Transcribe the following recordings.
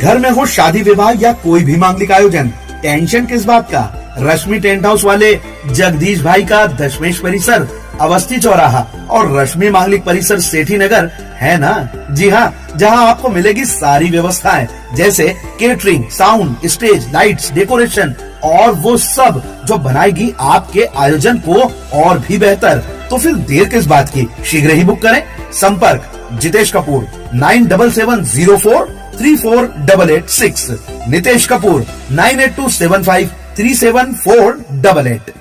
घर में हो शादी विवाह या कोई भी मांगलिक आयोजन, टेंशन किस बात का। रश्मि टेंट हाउस वाले जगदीश भाई का दशमेश परिसर, अवस्थी चौराहा और रश्मि मांगलिक परिसर सेठी नगर है ना। जी हाँ, जहाँ आपको मिलेगी सारी व्यवस्थाएं, जैसे catering, sound, stage, lights, decoration और वो सब जो बनाएगी आपके आयोजन को और भी बेहतर। तो फिर देर किस बात की, शीघ्र ही बुक करें। संपर्क जितेश कपूर 9770434886, नितेश कपूर 9827537488।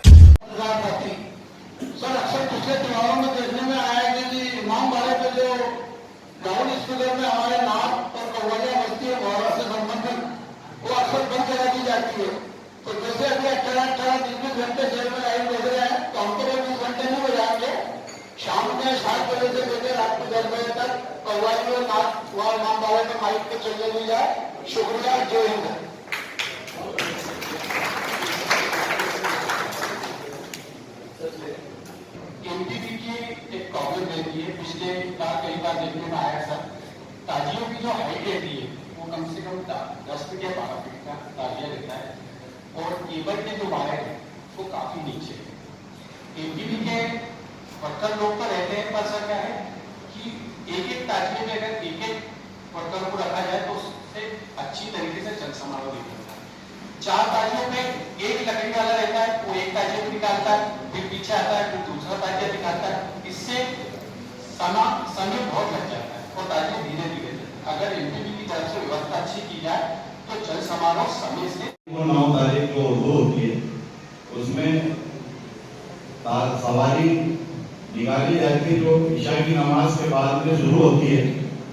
सर अक्सर पिछले त्योहारों में देखने में आया है कि इमामबाड़े पे जो लाउड स्पीकर में हमारे नाम और कव्वालियां बजती है मुहर्रम से संबंधित, वो अक्सर बंद करा दी जाती है। तो जैसे अभी 18-20 घंटे जेल में लाइन बज रहे हैं, तो हम तो 20 घंटे नहीं बजाएंगे। शाम में 7 बजे से लेकर रात को 10 बजे तक कव्वाली और नाच वहाँ इमामबाड़े में माइक पे चलने दी जाए। शुक्रिया, जय हिंद। एमटीपी की एक प्रॉब्लम रहती है, पिछले बार कई बार देखने में आया सर, ताजियों की जो हाइट रहती है वो कम से कम 10 फीट या 12 फीट का ताजिया रहता है और केबल के जो वायर है वो काफी नीचे है। एमटीपी के वर्कर लोग तो रहते हैं, पर सर क्या है कि एक एक ताजिए में अगर एक एक वर्कर को रखा जाए तो उससे अच्छी तरीके से जन समारोह नहीं होता है। 4 ताजियों में एक लकड़ी वाला रहता है, वो एक ताजिया को निकालता है, फिर पीछे आता है, फिर दूसरा ताजिया निकालता है। इससे समय बहुत लग जाता है और ताजिए धीरे धीरे। अगर एमटीपी की तरफ से व्यवस्था अच्छी की जाए तो जन समारोह समय से 9 तारीख जो उर्दू होती है उसमें सवारी निकाली जाती है, जो ईशा की नमाज के बाद में शुरू होती है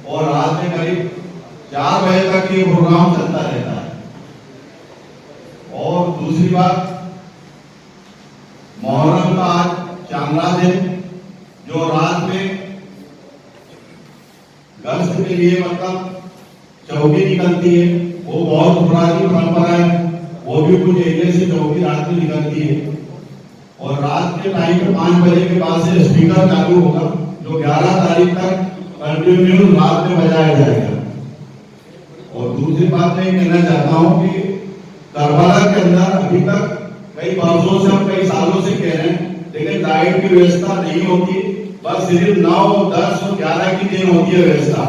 और रात में करीब 4 बजे तक ये प्रोग्राम चलता रहता है। और दूसरी बात, मुहर्रम का आज चांदला दिन जो रात में गश्त के लिए मतलब चौकी निकलती है, वो बहुत पुरानी परंपरा है। वो भी कुछ एरिया से चौकी रात में निकलती है और रात के टाइम पे 5 बजे के बाद से स्पीकर चालू होगा, जो 11 तारीख तक कंटिन्यू रात में बजाया जाएगा। और दूसरी बात मैं कहना चाहता हूँ कि करबला के अंदर अभी तक कई वर्षों से, हम कई सालों से कह रहे हैं, लेकिन लाइट की व्यवस्था नहीं होती। बस सिर्फ 9, 10 और 11 की दिन होती है व्यवस्था।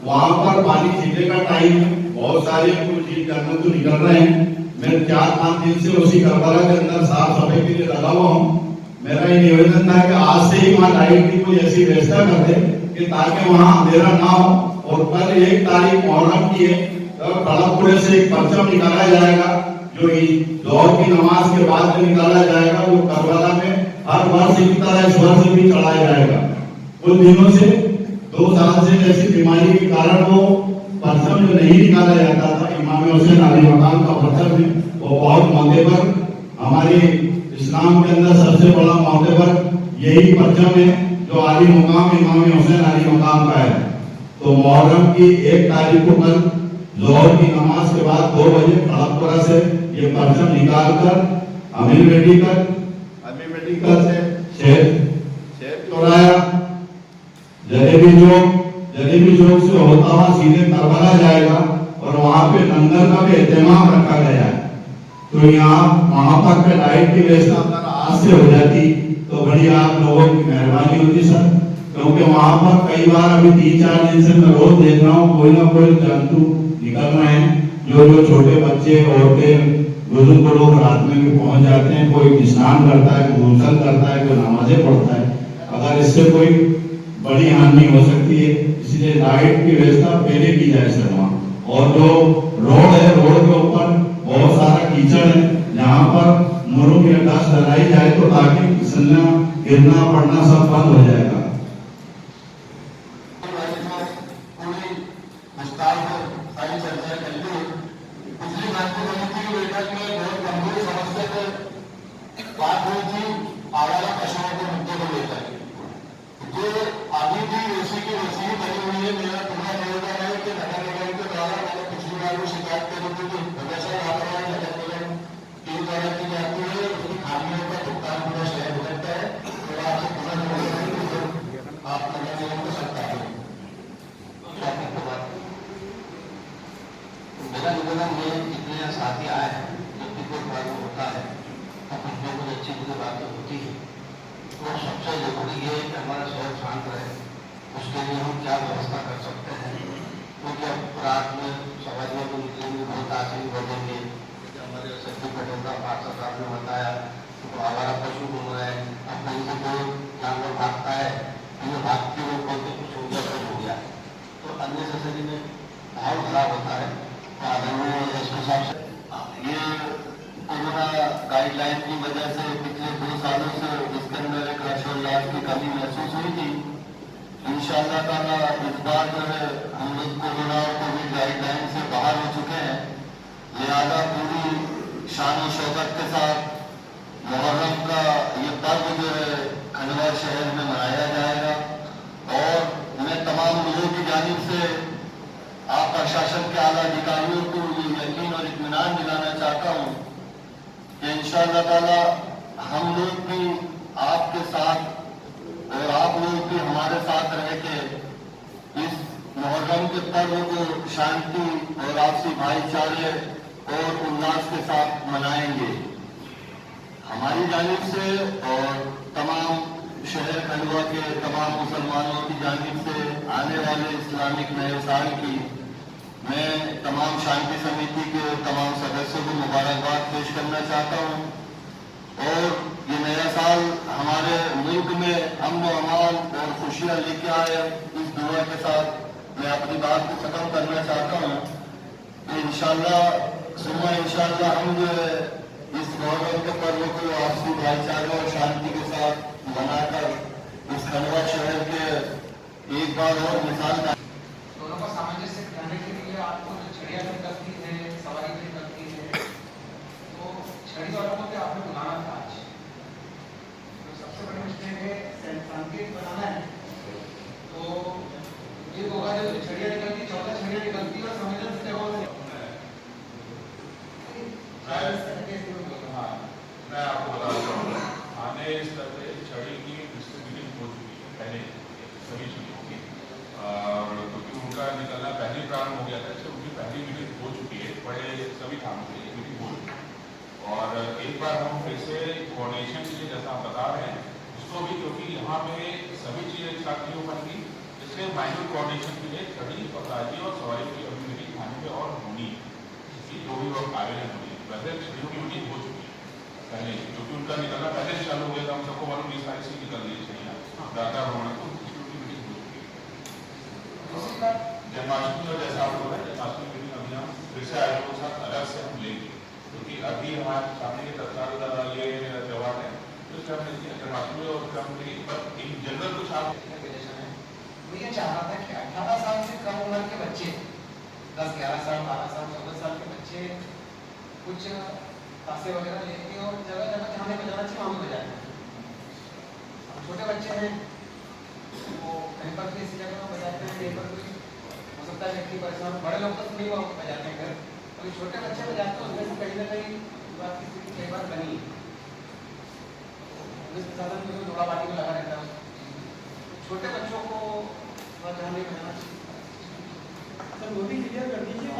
वहां पर पानी छींटे का टाइम है, बहुत सारे कुछ जानवर तो निकल रहे हैं। मैं 4-5 दिन से उसी करबला के अंदर साफ सफाई के लिए लगा हुआ हूँ। मेरा ये निवेदन था कि आज से ही वहाँ लाइट की कोई ऐसी व्यवस्था कर दे कि ताकि वहाँ अंधेरा ना हो। और कल 1 तारीख मुहर्रम की है, तो खड़गपुर से एक परचम निकाला जाएगा जो जोहर की नमाज के बाद में निकाला जाएगा, जो करबला में हर वर्ष की तरह इस वर्ष भी चढ़ाया जाएगा। कुछ दिनों से 2 साल से ऐसी बीमारी के कारण वो परचम जो नहीं निकाला जाता था, इमाम हुसैन अली मकाम का परचम है, वो बहुत मौके पर हमारे इस्लाम के अंदर सबसे बड़ा मौके पर यही परचम है जो अली मकाम इमाम हुसैन अली मकाम का है। तो मुहर्रम की 1 तारीख को कल जोहर की नमाज के बाद 2 बजे खड़गपुरा से ये परचम निकालकर अमीर मेडिकल से शेर चौराया, जलेबी चौक से होता हुआ सीधे करबला जाएगा और वहां पे लंगर का भी एहतमाम रखा गया है। तो यहाँ वहां पर पे लाइट की व्यवस्था अगर आज से हो जाती तो बड़ी आप लोगों की मेहरबानी होती सर, क्योंकि वहां पर कई बार अभी 3-4 दिन से मैं रोज देख रहा हूँ कोई ना कोई जंतु निकल रहे हैं। जो छोटे बच्चे, औरतें, बुजुर्ग लोग रात में भी पहुंच जाते हैं। कोई स्नान करता है, कोई गुसल करता है, कोई नमाजें पढ़ता है। अगर इससे कोई बड़ी हानि हो सकती है, इसलिए लाइट की व्यवस्था पहले की जाए सर वहाँ। और जो रोड है, रोड के ऊपर बहुत सारा कीचड़ है, जहाँ पर मुरुम या डस्ट लगाई जाए तो ताकि फिसलना, गिरना, पड़ना सब बंद हो जाएगा। बात हुई थी आवारा पशुओं के मुद्दे को लेकर, जो अभी भी वैसी की वैसी बनी हुई है। मेरा पूरा निवेदन है कि नगर निगम के द्वारा मैंने पिछली बार भी शिकायत करी थी कि हमेशा लापरवाही नगर निगम की द्वारा की जाती है, उसकी खामियों का भुगतान पूरा शहर भुगतता है। तो आपसे पूरा निवेदन है कि आप नगर निगम को सत्ता दें। आवेदन में जितने साथी आए हैं, जब भी कोई पर्व होता है तो कुछ न कुछ अच्छी बुरी बातें होती है। तो सबसे जरूरी है कि हमारा शहर शांत रहे, उसके लिए हम क्या व्यवस्था कर सकते हैं। क्योंकि अब रात में सवारियों को निकलेंगे, बहुत आदमी बढ़ेंगे। हमारे सचिव पटेल पार्षद साहब ने बताया तो आवारा पशु घूम रहे हैं, अब कहीं से कोई जानवर भागता है, कहीं भागते हुए बोलते कुछ हो गया, कुछ हो गया, तो अन्य ससरी में माहौल खराब होता है। तो आदरणीय एसपी साहब से ये कोरोना गाइडलाइन की वजह से पिछले 2 सालों से इसके अंदर एक हर्षोल्लास की कमी महसूस हुई थी। इंशाअल्लाह ताला इस बार जो है हम लोग कोरोना और कोविड गाइडलाइन से बाहर हो चुके हैं, लिहाजा पूरी शान और शौकत के साथ मुहर्रम का ये पर्व जो है खंडवा शहर में मनाया जाएगा। और मैं तमाम लोगों की जानिब से आप प्रशासन के आला अधिकारियों को ये यकीन और इत्मीनान दिलाना चाहता हूँ कि इंशाअल्लाह ताला हम लोग भी आपके साथ और आप लोग भी हमारे साथ रह के इस मुहर्रम के पर्व को शांति और आपसी भाईचारे और उल्लास के साथ मनाएंगे। हमारी जानिब से और तमाम शहर खंडवा के तमाम मुसलमानों की जानिब से आने वाले इस्लामिक नए साल की मैं तमाम शांति समिति के तमाम सदस्यों को मुबारकबाद पेश करना चाहता हूँ। और ये नया साल हमारे मुल्क में अमन व अमान और खुशियाँ लेके आए, इस दुआ के साथ मैं अपनी बात को खत्म करना चाहता हूँ कि इंशाअल्लाह सुबह इंशाअल्लाह हम जो है इस मुहर्रम के पर्व को आपसी भाईचारे और शांति के साथ बनाकर इस खंडवा शहर के एक बार और मिसाल दोनों का सामंजस्य बनाने के लिए आपको जो छड़िया भी करती है, सवारी भी करती है, तो छड़ी वालों को क्या आपने बुलाना था आज? तो सबसे बड़ी मिस्टेक है संकेत बनाना है। तो ये होगा जो छड़िया निकलती, 14 छड़िया निकलती और संवेदन से हो मैं आपको बताना चाहूँगा, आने स्तर पे छड़ी की डिस्ट्रीब्यूशन हो चुकी है पहले सभी चीज़ों की, और क्योंकि उनका निकलना पहले प्रारंभ हो गया था, इससे उनकी पहली मीटिंग हो चुकी है, बड़े सभी थानों से मीटिंग हो चुकी है। और एक बार हम फिर से कोऑर्डिनेशन के लिए जैसा आप बता रहे हैं उसको भी, क्योंकि यहाँ पे सभी चीज़ें एक साथ नहीं हो पाएंगी, इसलिए माइनर कोऑर्डिनेशन के लिए छड़ी और ताजी और सवारी की अभी मीटिंग थाने पर और होनी है, जो भी वक्त आवेदन होनी है। वैसे छड़ियों की मीटिंग हो चुकी है पहले, क्योंकि उनका निकलना पहले से चालू हो गया था, हम सबको मालूम 20 तारीख से निकल रही है दाता भ्रमण, तो की मीटिंग हो चुकी है। जन्माष्टमी और जैसा आप लोग है जन्माष्टमी मीटिंग अभी हम फिर से आयोजकों के साथ अलग से हम लेंगे, क्योंकि अभी हमारे सामने के तत्काल ये त्यौहार है, तो इसका हम जन्माष्टमी और इन जनरल कुछ आप मैं ये चाह रहा था कि 18 साल से कम उम्र के बच्चे, 10, 11 साल, 12 साल, 14 साल के बच्चे कुछ तासे वगैरह लेके और जगह जगह जहाँ में बजाना चाहिए वहाँ बजाते हैं। अब छोटे बच्चे हैं वो कहीं पर भी इसी जगह में बजाते हैं, कहीं पर भी हो सकता है व्यक्ति परेशान, बड़े लोग तो नहीं वो बजाते हैं घर, तो छोटे बच्चे बजाते हैं, उसमें से कहीं ना कहीं बात की स्थिति कई बार बनी। पुलिस प्रशासन में जोड़ा बाटी में लगा रहता है, छोटे बच्चों को जहाँ नहीं बजाना चाहिए। सर वो भी क्लियर कर दीजिए।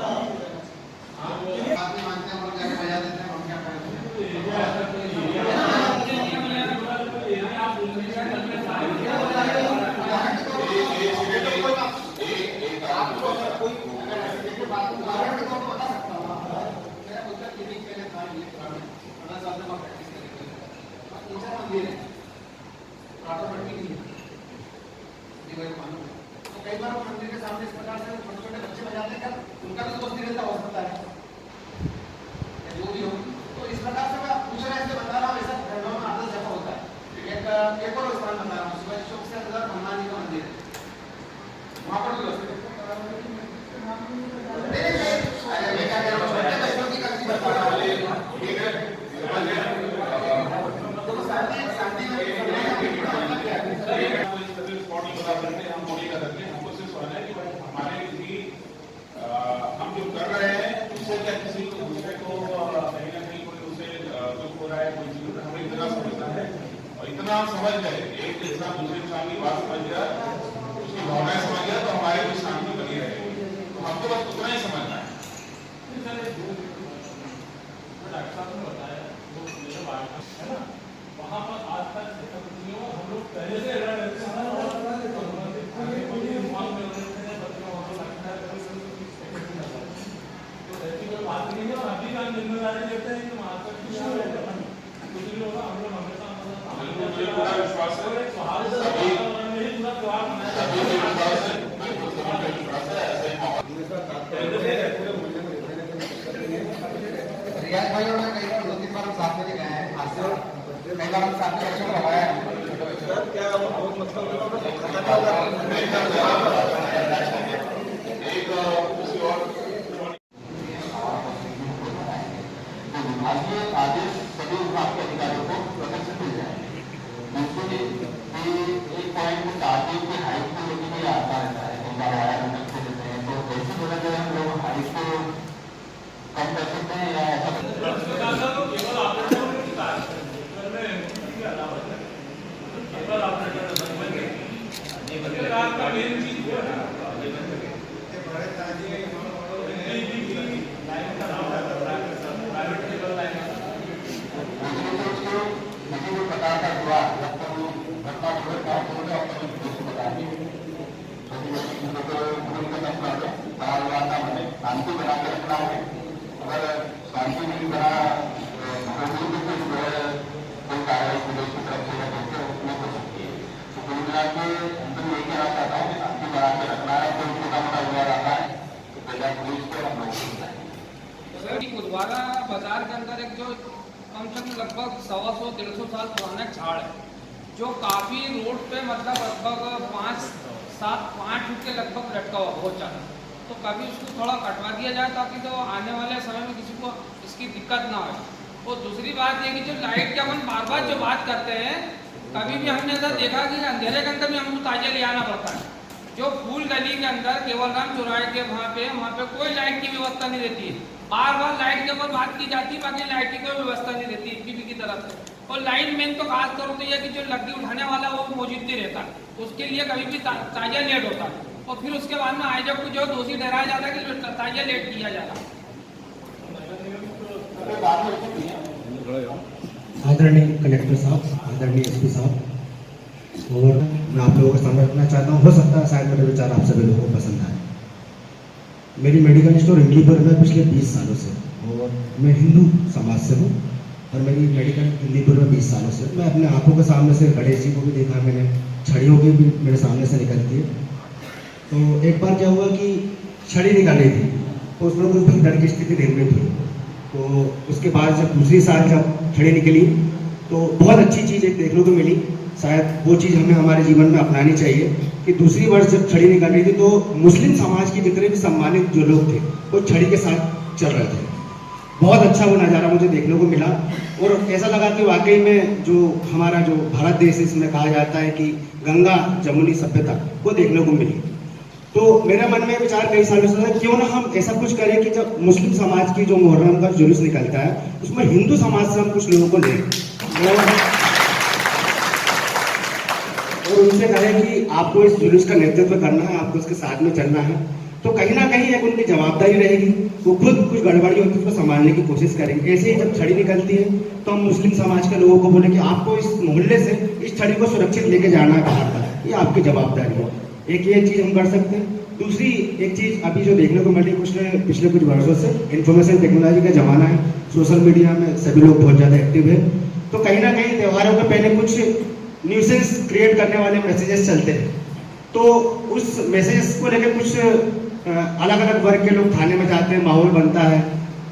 आदमी मानते हैं हम लोग जाके बजा देते हैं, हम क्या तो कई बार मंदिर के सामने इस प्रकार से छोटे छोटे बच्चे बजाते हैं, उनका भी दोस्त नहीं रहता हो सकता है जो भी हो। तो इस प्रकार से मैं पूछ रहा इसलिए बता रहा हूँ, ऐसा घटनाओं में आदत जगह होता है। एक और स्थान बता रहा हूँ, सुबह चौक से अंदर हनुमान जी का मंदिर है, वहाँ पर भी छोटे बच्चों की गलती बता रहा हूँ। हम जो कर रहे हैं उससे क्या किसी को दूसरे को कहीं ना कहीं कोई उसे दुख हो रहा है, कोई चीज हमें इतना समझना है और इतना समझ गए, एक इंसान दूसरे इंसान की बात समझ गया, उसकी भावनाएं समझ गया, तो हमारी भी शांति बनी रहेगी। तो हमको बस उतना ही समझना है। जिम्मेदारी लेते हैं कि मार्केट की कुछ भी होगा हम लोग हमेशा बिल्कुल मुझे पूरा विश्वास है सभी पूरा त्योहार सभी को विश्वास है बिल्कुल सभी को विश्वास है ऐसे ही माहौल रियाज भाई और मैं कई बार 2-3 बार हम साथ में गए हैं हाथ से कई बार हम साथ में बच्चों को रवाया है सर क्या बहुत मतलब एक किसी और विभागीय आदेश सभी विभाग के अधिकारियों को स्वतः से मिल जाएंगे। दूसरे एक पॉइंट तारीख की हाइट को लेकर भी आता रहता है कई बार आया देते हैं तो ऐसी जगह जो हम लोग हाइट को कम कर सकते हैं या ऐसा केवल ऑपरेटर केवल ऑपरेटर का मेन चीज वो है बताता हुआ जब तक वो घटना हुए काम होगा और तब उसको बताएंगे शांति बना के रखना है अगर शांति नहीं बना कोई कार्रवाई पुलिस की तरफ से करके उसमें हो सकती है तो कुल मिला के अंदर यही कहना चाहता हूँ कि शांति बना के रखना है कोई छोटा मोटा हुआ रहता है तो पहले पुलिस को हम लोग बताएंगे। उदवारा बाजार के अंदर एक जो कम से कम लगभग 100-150 साल पुराना झाड़ है जो काफ़ी रोड पे मतलब लगभग 5-7-8 फीट के लगभग लटका हुआ बहुत ज़्यादा तो कभी उसको थोड़ा कटवा दिया जाए ताकि तो आने वाले समय में किसी को इसकी दिक्कत ना हो। और दूसरी बात ये कि जो लाइट की अपन बार बार जो बात करते हैं कभी भी हमने ऐसा देखा कि अंधेरे के अंदर भी हमको ताजा ले आना पड़ता है। जो फूल गली के अंदर केवलराम चौराहे के वहाँ पे कोई लाइट की व्यवस्था नहीं रहती है। बार बार लाइट के ऊपर बात की जाती है बाकी लाइट की कोई व्यवस्था नहीं रहती पीपी की तरफ से। और लाइन मैन तो खास तौर पर यह कि जो लकड़ी उठाने वाला वो मौजूद नहीं रहता उसके लिए कभी भी ताजा लेट होता है और फिर उसके बाद में आयोजक को जो दोषी ठहराया जाता है कि ताजा लेट किया जाता है। आदरणीय कलेक्टर साहब, आदरणीय एसपी साहब और मैं आप लोगों के सामने रखना चाहता हूँ, हो सकता है शायद मेरे विचार आप सभी लोगों को पसंद आए। मेरी मेडिकल स्टोर हिंदीपुर में पिछले 20 सालों से और मैं हिंदू समाज से हूँ और मेरी मेडिकल हिंदीपुर में 20 सालों से मैं अपने आंखों के सामने से गणेश जी को भी देखा, मैंने छड़ियों की भी मेरे सामने से निकलती है। तो एक बार क्या हुआ कि छड़ी निकाली थी तो उसमें कुछ भगदड़ की स्थिति निर्मित हुई। तो उसके बाद जब दूसरी साल जब छड़ी निकली तो बहुत अच्छी चीज़ एक देखने को मिली। शायद वो चीज़ हमें हमारे जीवन में अपनानी चाहिए कि दूसरी वर्ष जब छड़ी निकल रही थी तो मुस्लिम समाज के जितने भी सम्मानित जो लोग थे वो छड़ी के साथ चल रहे थे। बहुत अच्छा वो नज़ारा मुझे देखने को मिला और ऐसा लगा कि वाकई में जो हमारा जो भारत देश इसमें कहा जाता है कि गंगा जमुनी सभ्यता वो देखने को मिली। तो मेरे मन में विचार कई सालों से था क्यों ना हम ऐसा कुछ करें कि जब मुस्लिम समाज की जो मुहर्रम का जुलूस निकलता है उसमें हिंदू समाज से हम कुछ लोगों को लें और उनसे कहें कि आपको इस जुलूस का नेतृत्व करना है, आपको उसके साथ में चलना है। तो कहीं ना कहीं एक उनकी जवाबदारी रहेगी, वो खुद कुछ गड़बड़ी होती है उसको संभालने की कोशिश करेंगे। ऐसे ही जब छड़ी निकलती है तो हम मुस्लिम समाज के लोगों को बोले कि आपको इस मोहल्ले से इस छड़ी को सुरक्षित लेके जाना है बाहर का, ये आपकी जवाबदारी है। एक ये चीज़ हम कर सकते हैं। दूसरी एक चीज़ अभी जो देखने को मिली पिछले कुछ वर्षों से इंफॉर्मेशन टेक्नोलॉजी का ज़माना है, सोशल मीडिया में सभी लोग बहुत ज़्यादा एक्टिव है। तो कहीं ना कहीं त्योहारों के पहले कुछ न्यूसेंस क्रिएट करने वाले मैसेजेस चलते हैं। तो उस मैसेजेस को लेकर कुछ अलग अलग वर्ग के लोग थाने में जाते हैं, माहौल बनता है।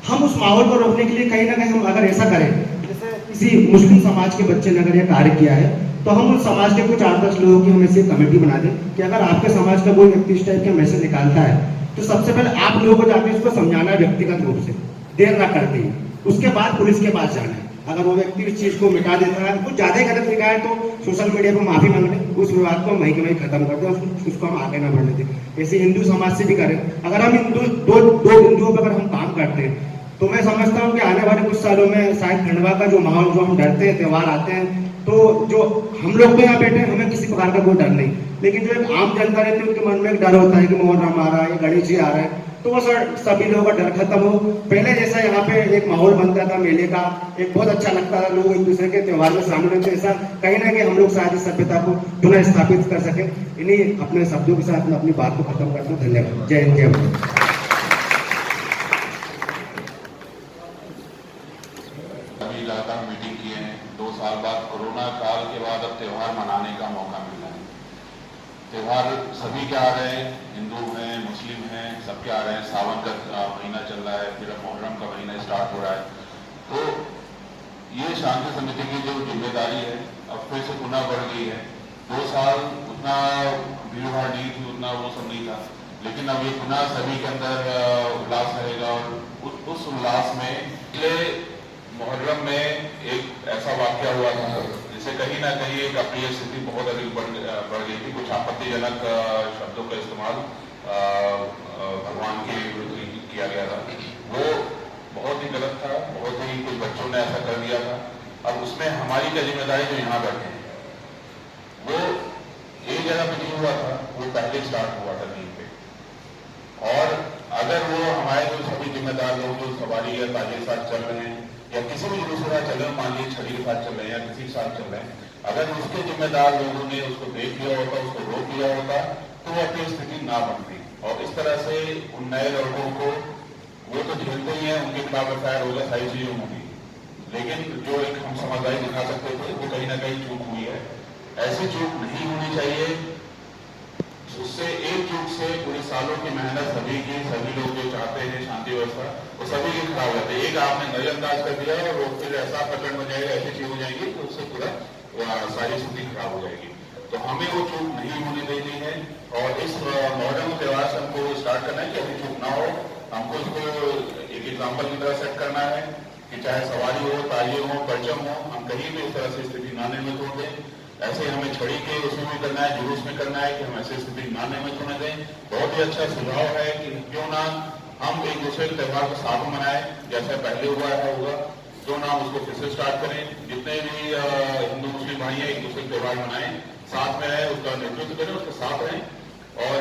हम उस माहौल को रोकने के लिए कहीं ना कहीं हम अगर ऐसा करें, जैसे किसी मुस्लिम समाज के बच्चे ने अगर यह कार्य किया है तो हम उस समाज के कुछ 8-10 लोगों की हम ऐसी कमेटी बना दें कि अगर आपके समाज का कोई व्यक्ति इस टाइप का मैसेज निकालता है तो सबसे पहले आप लोगों को जाकर उसको समझाना है व्यक्तिगत रूप से, देर ना करते ही। उसके बाद पुलिस के पास जाना है। अगर वो व्यक्ति इस चीज़ को मिटा देता है, कुछ ज़्यादा गलत लिखा है तो सोशल मीडिया पर माफी मांग लें, उस विवाद को वहीं के वहीं खत्म कर दें, उसको हम आगे ना बढ़ने दें। ऐसे हिंदू समाज से भी करें। अगर हम दो हिंदुओं पर अगर हम काम करते हैं तो मैं समझता हूँ कि आने वाले कुछ सालों में शायद खंडवा का जो माहौल, जो हम डरते हैं, त्यौहार आते हैं तो जो हम लोग तो यहाँ बैठे हैं हमें किसी प्रकार का कोई डर नहीं, लेकिन जो एक आम जनता रहती है उनके मन में एक डर होता है कि मोहर्रम आ रहा है, गणेश जी आ रहे हैं, तो वो सभी लोगों का डर खत्म हो। पहले जैसा यहाँ पे एक माहौल बनता था मेले का, एक बहुत अच्छा लगता था, लोग एक दूसरे के त्यौहार में शामिल होते, ऐसा कहीं ना कहीं हम लोग शायद इस सभ्यता को पुनः स्थापित कर सके। इन्हीं अपने शब्दों के साथ मैं अपनी बात को खत्म करता हूँ। धन्यवाद। जय हिंद, जय भारत। साल बाद कोरोना काल के बाद अब त्यौहार मनाने का मौका मिल रहा है। त्यौहार सभी के आ रहे हैं, हिंदू हैं, मुस्लिम हैं, सबके आ रहे हैं। सावन का महीना चल रहा है, फिर अब मुहर्रम का महीना स्टार्ट हो रहा है। तो ये शांति समिति की जो जिम्मेदारी है अब फिर से पुनः बढ़ गई है। 2 साल उतना भीड़ भाड़ नहीं थी, उतना वो सब नहीं था, लेकिन अब ये पुनः सभी के अंदर उल्लास रहेगा। और उस उल्लास में पिछले मुहर्रम में एक ऐसा वाक्य हुआ था जिससे कहीं ना कहीं एक अप्रिय स्थिति बहुत अधिक बढ़ गई थी। कुछ आपत्तिजनक शब्दों का इस्तेमाल भगवान के विरुद्ध किया गया था। वो बहुत ही गलत था, बहुत ही कुछ बच्चों ने ऐसा कर दिया था। अब उसमें हमारी क्या जिम्मेदारी जो यहाँ बैठे हैं, वो एक जगह पे नहीं हुआ था, वो पहले स्टार्ट हुआ था कहीं पे। और अगर वो हमारे जो सभी जिम्मेदार लोग जो सवारी या ताजे के साथ चल रहे हैं या किसी भी जुलूस के साथ चल रहे हैं, मान लीजिए छड़ी के साथ चल रहे हैं या किसी के साथ चल रहे हैं, अगर उसके जिम्मेदार लोगों ने उसको देख लिया होता, उसको रोक लिया होता, तो वो अपनी स्थिति ना बनती। और इस तरह से उन नए लड़कों को वो तो झेलते ही हैं, उनके खिलाफ एफआईआर होगा, सारी चीजें होंगी, लेकिन जो एक हम समझदारी दिखा सकते थे वो कहीं ना कहीं चूक हुई है। ऐसी चूक नहीं होनी चाहिए। उससे एक चूक से पूरे सालों की मेहनत सभी की, सभी लोग जो चाहते हैं शांति व्यवस्था, वो सभी की खराब हो जाती है। एक आपने नजरअंदाज कर दिया और वो फिर ऐसा प्रकरण हो जाएगा, ऐसी चीज हो जाएगी तो उससे पूरा सारी स्थिति खराब हो जाएगी। तो हमें वो चूक नहीं होने देनी है। और इस मुहर्रम त्योहार से हमको स्टार्ट करना है कि ऐसी चूक ना हो। हमको इसको एक एग्जाम्पल की तरह सेट करना है कि चाहे सवारी हो, ताजिए हो, परचम हो, हम कहीं भी इस तरह से स्थिति ना निर्मित हो दें। ऐसे हमें छड़ी के उसमें भी करना है, जुलूस में करना है कि हम ऐसी स्थिति ना निर्मित होने दें। बहुत ही अच्छा सुझाव है कि क्यों ना हम एक दूसरे के त्यौहार को साथ में मनाएं, जैसा पहले हुआ है होगा, क्यों ना हम उसको फिर से स्टार्ट करें। जितने भी हिंदू मुस्लिम भाई हैं, एक दूसरे के त्यौहार मनाएं, साथ में रहें, उसका नेतृत्व करें, उसके साथ रहें। और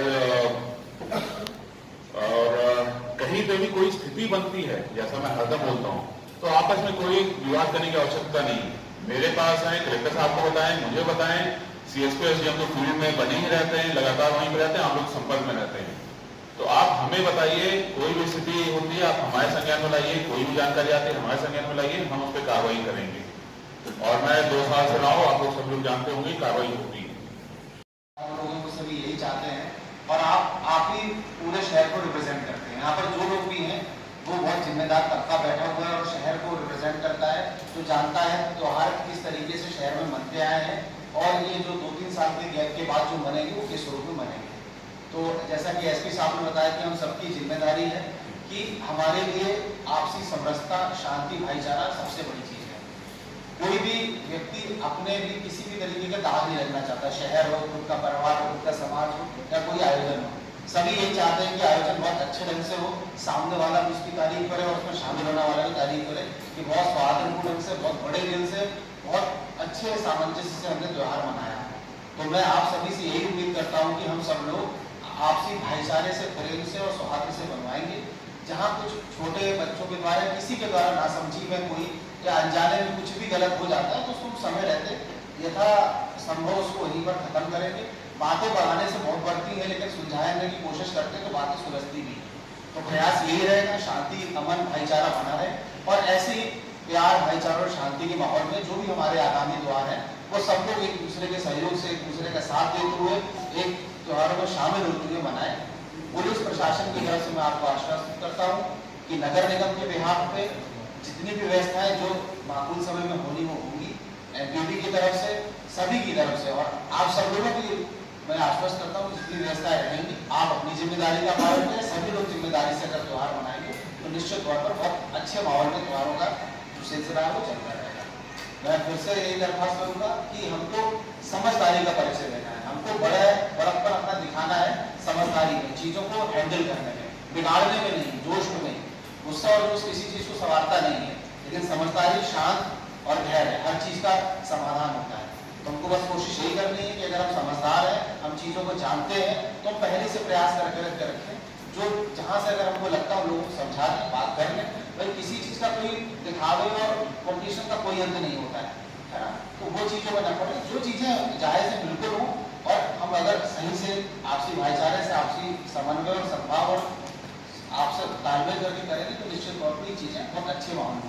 कहीं पे भी कोई स्थिति बनती है, जैसा मैं हरदम बोलता हूँ, तो आपस में कोई विवाद करने की आवश्यकता नहीं। मेरे पास आए, कलेक्टर साहब को बताएं, मुझे बताएं, सीएसपी एसडीएम तो फील्ड में बने ही रहते हैं, लगातार वहीं पर रहते हैं, आप लोग संपर्क में रहते हैं। तो आप हमें बताइए, कोई भी स्थिति होती है आप हमारे संज्ञान में लाइए, कोई भी जानकारी आती है हमारे संज्ञान में लाइए, हम उस पर कार्रवाई करेंगे। और मैं 2 साल से रहा हूँ, आप लोग सब लोग जानते होंगे कार्रवाई होगी। हम लोगों को सभी यही चाहते हैं और आप ही पूरे शहर को रिप्रेजेंट करते हैं। यहाँ पर जो लोग भी हैं वो बहुत जिम्मेदार तबका बैठा हुआ है और शहर को रिप्रेजेंट करता है, जो जानता है त्योहार किस तरीके से शहर में मनते आए हैं और ये जो 2-3 साल के गैप के बाद जो मनेंगे वो किस रूप में मनेंगे। तो जैसा कि एसपी साहब ने बताया कि हम सबकी जिम्मेदारी है कि हमारे लिए आपसी समरसता, शांति, भाईचारा सबसे बड़ी चीज है। कोई भी व्यक्ति अपने भी किसी भी तरीके का दाग नहीं लगना चाहता, शहर हो, खुद का परिवार हो, खुद का समाज हो या कोई आयोजन हो। सभी यही चाहते हैं कि आयोजन बहुत अच्छे ढंग से हो, सामने वाला भी उसकी तारीफ करे और उसमें शामिल होने वाला भी तारीफ करे कि बहुत सौहार्दपूर्ण ढंग से, बहुत बड़े दिल से, बहुत अच्छे सामंजस्य से हमने त्योहार मनाया। तो मैं आप सभी से यही उम्मीद करता हूँ कि हम सब लोग आपसी भाईचारे से, प्रेम से और सौहार्द से बनवाएंगे। जहाँ कुछ छोटे बच्चों के द्वारा, किसी के द्वारा नासमझी में कोई या अनजाने में कुछ भी गलत हो जाता है तो उसको समय रहते यथा संभव उसको वहीं पर खत्म करेंगे। बातें बढ़ाने से बहुत बढ़ती हैं, लेकिन सुलझाने की कोशिश करते हैं तो बातें सुलझती भी। तो प्रयास यही रहेगा, शांति, अमन, भाईचारा बना रहे और ऐसे ही प्यार, भाईचारा और शांति के माहौल में जो भी हमारे आगामी त्योहार हैं वो सब लोग एक दूसरे के सहयोग से, एक दूसरे का साथ देते हुए, एक त्योहारों में शामिल होते हुए मनाएं। पुलिस प्रशासन की तरफ से मैं आपको आश्वस्त करता हूँ कि नगर निगम के बिहाफ पे जितनी भी व्यवस्थाएं जो माकूल समय में होनी वो होंगी, एमपीडी की तरफ से, सभी की तरफ से। और आप सब लोगों की मैं आश्वस्त करता हूँ जितनी व्यवस्थाएं रहेंगी आप अपनी जिम्मेदारी का पालन करें। सभी लोग जिम्मेदारी से अगर त्योहार मनाएंगे तो निश्चित तौर पर बहुत अच्छे माहौल में त्योहारों का जो सिलसिला है वो चलता रहेगा। मैं फिर से यही दरख्वास्त करूंगा कि हमको समझदारी का परिचय देना है, हमको बड़प्पन अपना दिखाना है, समझदारी में, चीजों को हैंडल करने में, बिगाड़ने में नहीं, जोश में नहीं। गुस्सा और जोश किसी चीज को संवारता नहीं है, लेकिन समझदारी, शांत और धैर्य हर चीज का समाधान होता है। तो हमको बस कोशिश यही करनी है कि अगर हम समझदार हैं, हम चीजों को जानते हैं तो हम पहले से प्रयास करके रखें। जो जहाँ से अगर हमको लगता है लोगों को समझा दें, बात कर लें, भाई किसी चीज का कोई दिखावे और कॉम्पिटिशन का कोई अंत नहीं होता है ना। तो वो चीजों में न पड़े, जो चीजें जायज है बिल्कुल हो और हम अगर सही से आपसी भाईचारे से, आपसी समन्वय और सद्भाव और आपसे तालमेल करके करेंगे तो निश्चित तौर पर ये चीजें बहुत अच्छे माहौल